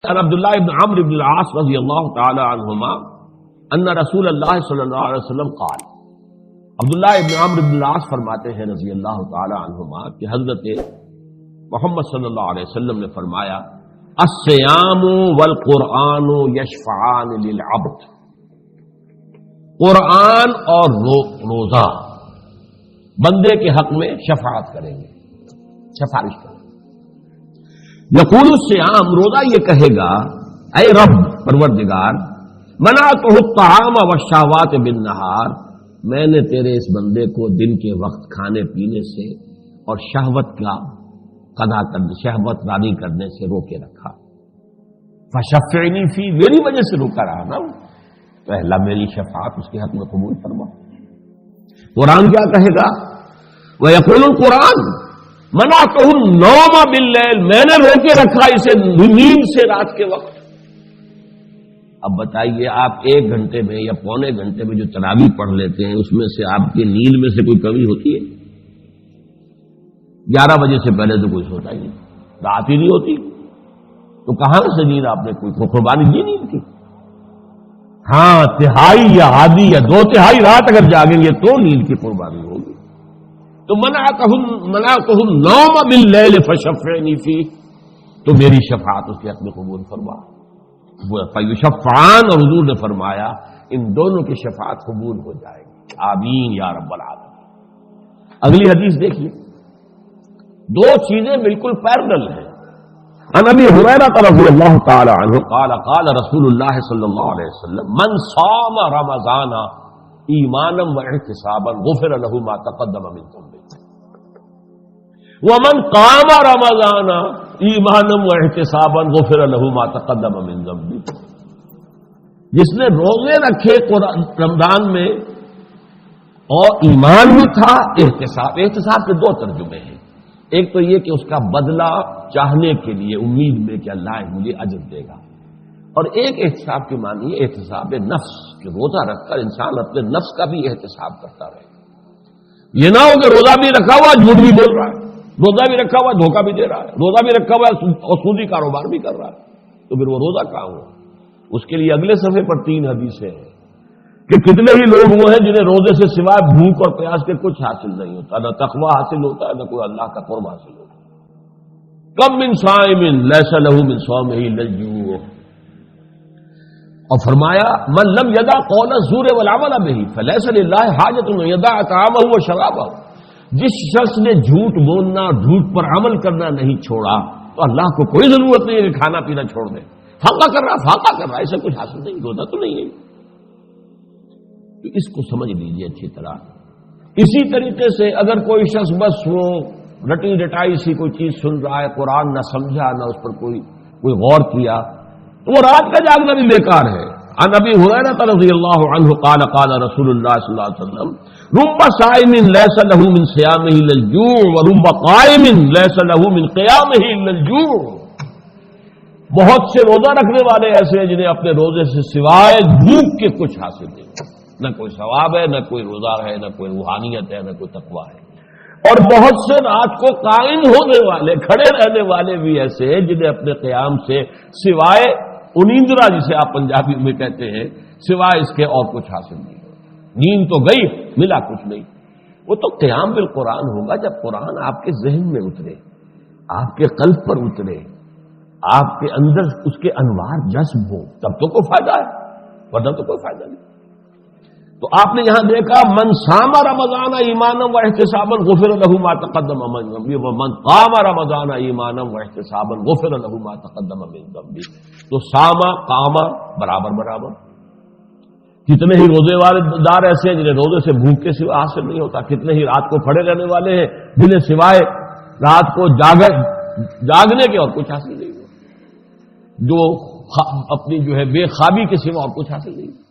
عن عبداللہ ابن عمرو بن العاص رضی اللہ تعالی عنہما ان رسول اللہ صلی اللہ علیہ وسلم قال، عبداللہ ابن عمرو بن العاص فرماتے ہیں رضی اللہ تعالی عنہما کہ حضرت محمد صلی اللہ علیہ وسلم نے فرمایا، الصیام والقرآن یشفعان للعبد، قرآن اور روزہ بندے کے حق میں شفاعت کریں گے، سفارش کریں گے۔ یقول الصیام، روزہ یہ کہے گا، اے رب پروردگار، منعتہ الطعام والشہوات بالنہار، میں نے تیرے اس بندے کو دن کے وقت کھانے پینے سے اور شہوت کا قضا کرنے، شہوت رانی کرنے سے روکے رکھا، فشفعنی فی، میری وجہ سے روکا رہا نا، تو اللہ میری شفاعت اس کے حق میں قبول فرما۔ قرآن کیا کہے گا، وَيَقُولُ الْقُرْآنُ منعتہ النوم باللیل، میں نے روکے رکھا اسے نیند سے رات کے وقت۔ اب بتائیے آپ 1 گھنٹے میں یا پونے گھنٹے میں جو تراویح پڑھ لیتے ہیں، اس میں سے آپ کی نیند میں سے کوئی کمی ہوتی ہے؟ 11 بجے سے پہلے تو کوئی سوتا ہی نہیں، رات ہی نہیں ہوتی، تو کہاں سے نیند آپ نے کوئی قربانی دی نیند کی؟ ہاں، تہائی یا آدھی یا 2/3 رات اگر جاگیں گے تو نیند کی قربانی ہوگی۔ تو منعتہ النوم باللیل فشفعنی فیہ، تو میری شفاعت اس کے حق میں قبول فرما۔ فیشفعان، اور حضور نے فرمایا ان دونوں کی شفاعت قبول ہو جائے گی، آمین یا رب العالمین۔ اگلی حدیث دیکھیے، 2 چیزیں بالکل پیرلل ہیں۔ عن ابی ہریرہ رضی اللہ تعالی عنہ قال قال رسول اللہ صلی اللہ علیہ وسلم، من صام رمضان ایمانا واحتسابا غفر له ما تقدم من ذنبه ومن قام رمضان ایمانا واحتسابا غفر له ما تقدم من ذنبه، جس نے روزے رکھے رمضان میں اور ایمان بھی تھا، احتساب، احتساب کے 2 ترجمے ہیں، ایک تو یہ کہ اس کا بدلہ چاہنے کے لیے، امید میں کہ اللہ مجھے اجر دے گا، اور ایک احتساب کی معنی ہے احتساب نفس، کہ روزہ رکھ کر انسان اپنے نفس کا بھی احتساب کرتا رہے۔ یہ نہ ہو کہ روزہ بھی رکھا ہوا جھوٹ بھی بول رہا ہے، روزہ بھی رکھا ہوا دھوکہ بھی دے رہا ہے، روزہ بھی رکھا ہوا اور سودی کاروبار بھی کر رہا ہے، تو پھر وہ روزہ کہاں ہوا؟ اس کے لیے اگلے صفحے پر 3 حدیثیں ہیں کہ کتنے ہی لوگ وہ ہیں جنہیں روزے سے سوائے بھوک اور پیاس کے کچھ حاصل نہیں ہوتا، نہ تقویٰ حاصل ہوتا ہے، نہ کوئی اللہ کا قرب حاصل ہوتا ہے۔ کم من صائم لیس لہ من صومہ الا الجوع، اور فرمایا من لم یدع قول الزور والعمل به فلیس للہ حاجۃ ان یدع طعامہ وشرابہ، جس شخص نے جھوٹ بولنا اور جھوٹ پر عمل کرنا نہیں چھوڑا تو اللہ کو کوئی ضرورت نہیں ہے کہ کھانا پینا چھوڑ دے، فاقہ کر رہا اسے کچھ حاصل نہیں ہوتا تو نہیں ہے۔ تو اس کو سمجھ لیجیے اچھی طرح۔ اسی طریقے سے اگر کوئی شخص بس وہ رٹی رٹائی سی کوئی چیز سن رہا ہے، قرآن نہ سمجھا، نہ اس پر کوئی غور کیا، تو وہ رات کا جاگنا بھی بیکار ہے۔ عن ابی ہریرہ رضی اللہ عنہ قال قال رسول اللہ صلی اللہ علیہ وسلم، رب صائم لیس لہ من صیامہ الا الجوع ورب قائم لیس لہ من قیامہ الا الجوع، بہت سے روزہ رکھنے والے ایسے ہیں جنہیں اپنے روزے سے سوائے بھوک کے کچھ حاصل نہیں، نہ کوئی ثواب ہے، نہ کوئی روزہ ہے، نہ کوئی روحانیت ہے، نہ کوئی تقویٰ ہے، اور بہت سے رات کو قائم ہونے والے، کھڑے رہنے والے بھی ایسے ہیں جنہیں اپنے قیام سے سوائے انیندرا، جسے آپ پنجابی میں کہتے ہیں، سوائے اس کے اور کچھ حاصل نہیں، نیند تو گئی، ملا کچھ نہیں۔ وہ تو قیام بالقرآن ہوگا جب قرآن آپ کے ذہن میں اترے، آپ کے قلب پر اترے، آپ کے اندر اس کے انوار جذب ہو، تب تو کوئی فائدہ ہے، ورنہ تو کوئی فائدہ نہیں۔ تو آپ نے یہاں دیکھا من صام رمضان ایمانا واحتسابا غفر له ما تقدم من ذنبه ومن قام رمضان ایمانا واحتسابا غفر له ما تقدم من ذنبه، تو صام قام برابر۔ کتنے ہی روزے والے دار ایسے ہیں جنہیں روزے سے بھوک کے سوا حاصل نہیں ہوتا، کتنے ہی رات کو پڑے رہنے والے ہیں جنہیں سوائے رات کو جاگنے کے اور کچھ حاصل نہیں ہوتا، جو اپنی جو ہے بے خوابی کے سوا اور کچھ حاصل نہیں ہوتا۔